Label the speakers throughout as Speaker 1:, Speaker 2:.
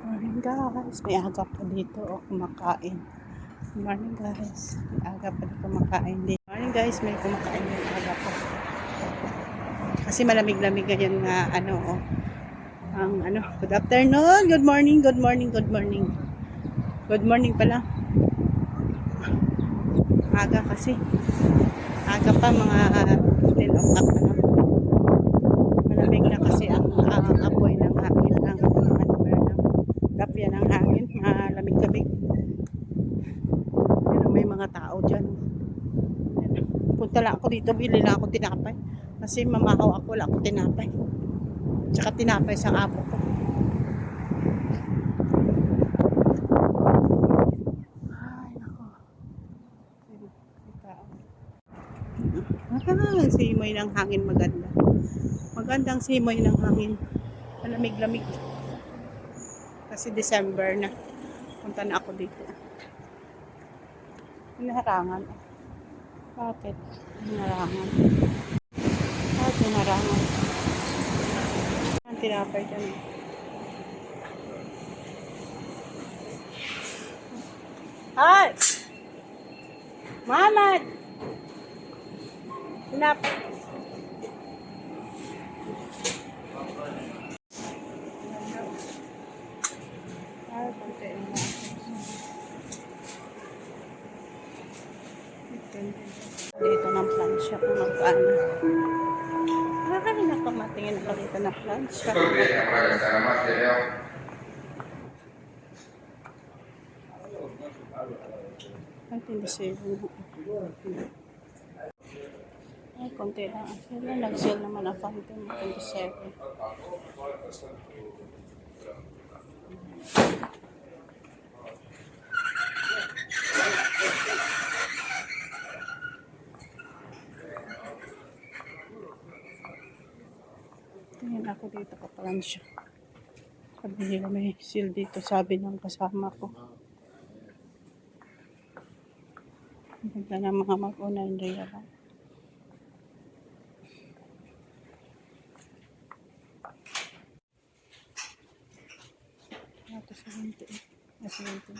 Speaker 1: Morning guys, may aga pa dito kumakain. Morning guys, may aga pa dito kumakain dito. Morning guys, may kumakain yung aga pa. Kasi malamig-lamig ngayon nga good afternoon, good morning, good morning, good morning. Good morning pala. Aga kasi. Aga pa mga 10 o'clock pa lang. Malamig na kasi ang apoy ng hangin ng dapya ng hangin, malamig-lamig. Pero may mga tao dyan. Punta lang ako dito, bili lang ako tinapay. Kasi mamahaw ako, wala ako tinapay. Tsaka tinapay sa apo ko. Ay, nako. Simoy ng hangin maganda. Magandang simoy ng hangin. Malamig-lamig. Kasi December na. Punta na ako dito. Hinaharangan. Bakit? Hinaharangan. Bakit hinaharangan? Ang tinapay dyan. Hi! Mamad! Tinapay. Ay, konti na. Dito ng plancha kung magpaano. Ay, nakamatingin ako dito ng plancha. Ay, tindisero. Ay, konti lang. Sila nag-sale naman ang fountain. 27. Tingin ako dito kapalan siya. Sabi nila may sale dito, sabi ng kasama ko. Ang ganda ng mga mag-una, hindi lang. Ito 70. 70.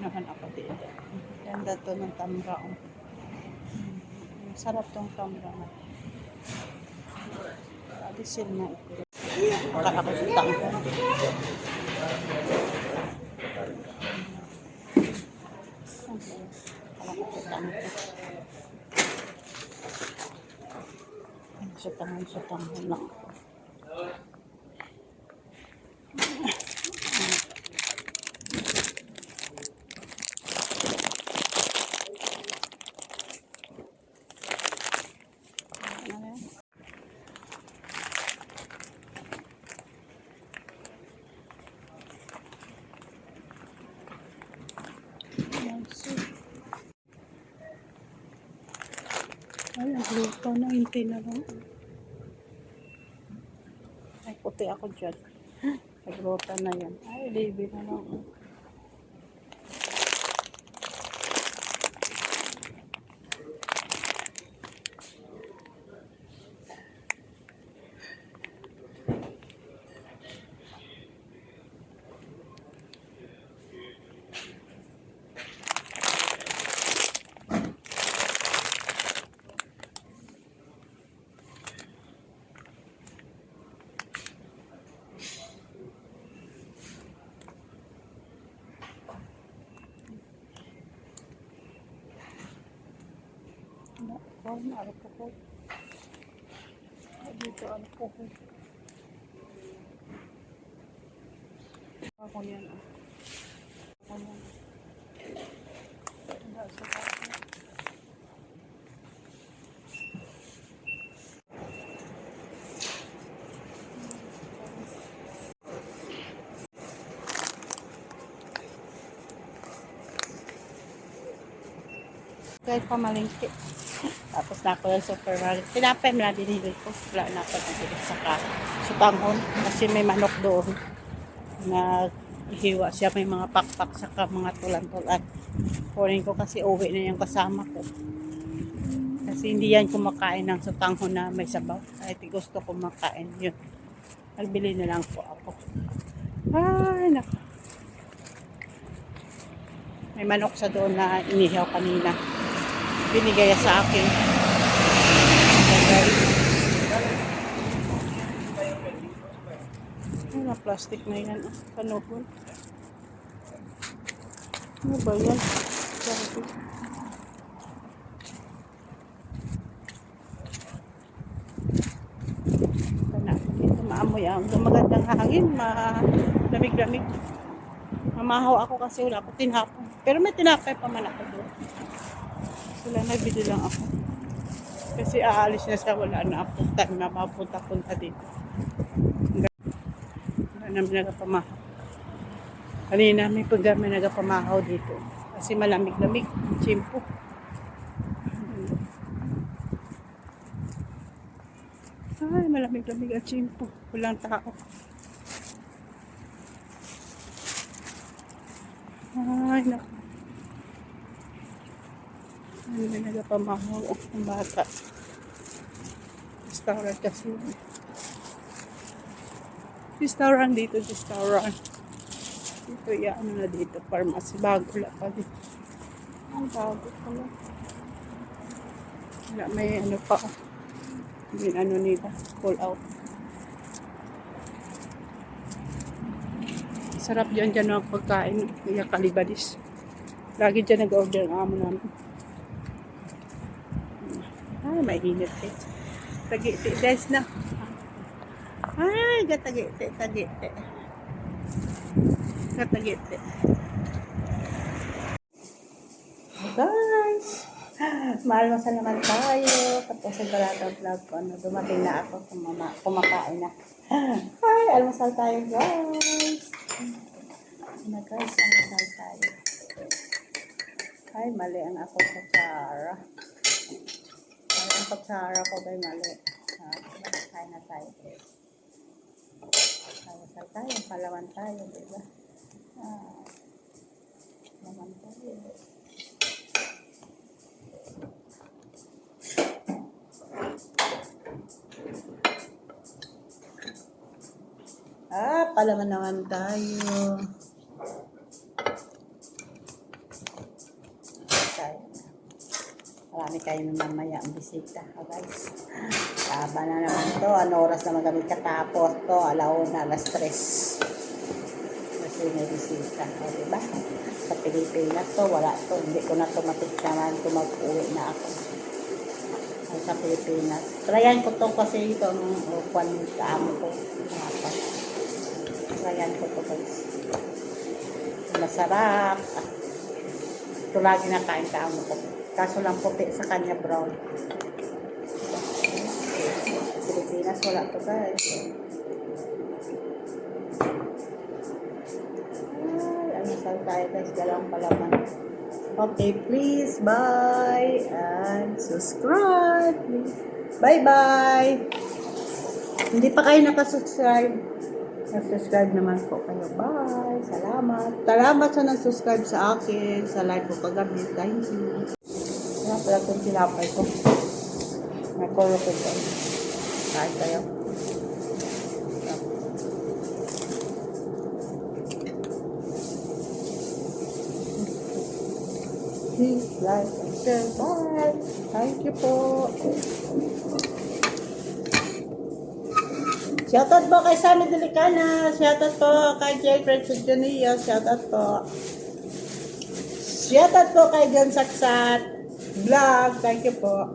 Speaker 1: Naman ako dito. Ganda to ng tamra. Sarap tong tamra na. Adisil na ito. Akala ko sa tamra. Akala ko sa tamra. Sa tamra lang. Ay, ang lupa na, hindi na lang. Ay, puti ako dyan. Nagrota na yan. Ay, baby na lang. Alcohol. Dito alcohol. Ako yan. Ako yan. Wala sa kasi. Kahit pamalingki. Tapos na ako yung supermarket. Tinapay na binili ko. Wala na ako nabili sa sutanghon. Kasi may manok doon. Naghiwa siya. May mga pakpak saka mga tulan-tulan. Kunin ko kasi uwi na yung kasama ko. Kasi hindi yan kumakain ng sutanghon na may sabaw. Kahit gusto ko makain yun. Nagbili na lang po ako. Ay, naku. May manok sa doon na inihaw kanina. Binigay sa akin. Ay, na plastic na yan. Panuhon. Ano ba yan? Sorry. Dito maamoy ang magandang hangin. Lamig-lamig. Mamahaw ako kasi wala ko tinapon. Pero may tinapay pa man ako doon. Wala, nagbili lang ako. Kasi aalis na siya, wala na ako time na mapunta-punta dito. Wala namin nagapamahaw. Kanina may pagdami nagapamahaw dito. Kasi malamig-lamig, chimpo. Ay, malamig-lamig at chimpo. Walang tao. Ay, naku. Ano na nagapamahaw ang bata. Restaurant kasi. Restaurant dito, restaurant. Dito, ano na dito, pharmacy. Bago lang pa dito. Ang bago pala. Wala, may ano pa. Yung ano nila, pull out. Sarap dyan ang pagkain. Kaya Kalibadis. Lagi dyan nag-order ang amo namin. Ay, mainit eh. Tagiti, guys na. Ay, gatagiti, tagiti. Gatagiti. Guys, maalmasal naman tayo. Tapos sa baratang vlog ko, dumating na ako, kumakain na. Ay, almasal tayo guys. Na guys, almasal tayo. Ay, mali ang ako sa tsara. Ang pagsara ko bay mali. Kain na tayo. Almasal tayo, palawan tayo, diba? Palawan tayo. Palaman naman tayo. Marami kayo mamaya ang bisita, guys. Taba na naman to. Ano oras naman kami katapos to? Alauna, alas 3. Kasi may bisita. O, diba? Sa Pilipinas to, wala to. Hindi ko na tumatik naman. Tumag-uwi na ako. Sa Pilipinas. Tryan ko to kasi ito ang upuan sa amo ko. Tryan ko to, guys. Masarap. Ito lagi na kain sa amo ko. Kaso lang puti sa kanya brown. Pilipinas wala to guys. Ay, almasal tayo guys. Dalawang palaman. Okay, please bye and subscribe. Bye-bye. Hindi pa kayo nakasubscribe. Subscribe naman po kayo. Bye. Salamat. Salamat sa nag-subscribe sa akin. Sa live ko kagabi. Thank you. Yan pala itong tinapay ko. Nakulo ko ito. Kain tayo. Please like and share. Bye. Thank you po. Shoutout po kay Sammy Delicana. Shoutout po kay Jailbreak Sudjonia. Shoutout po. Shoutout po kay John Saksat Vlog. Thank you po.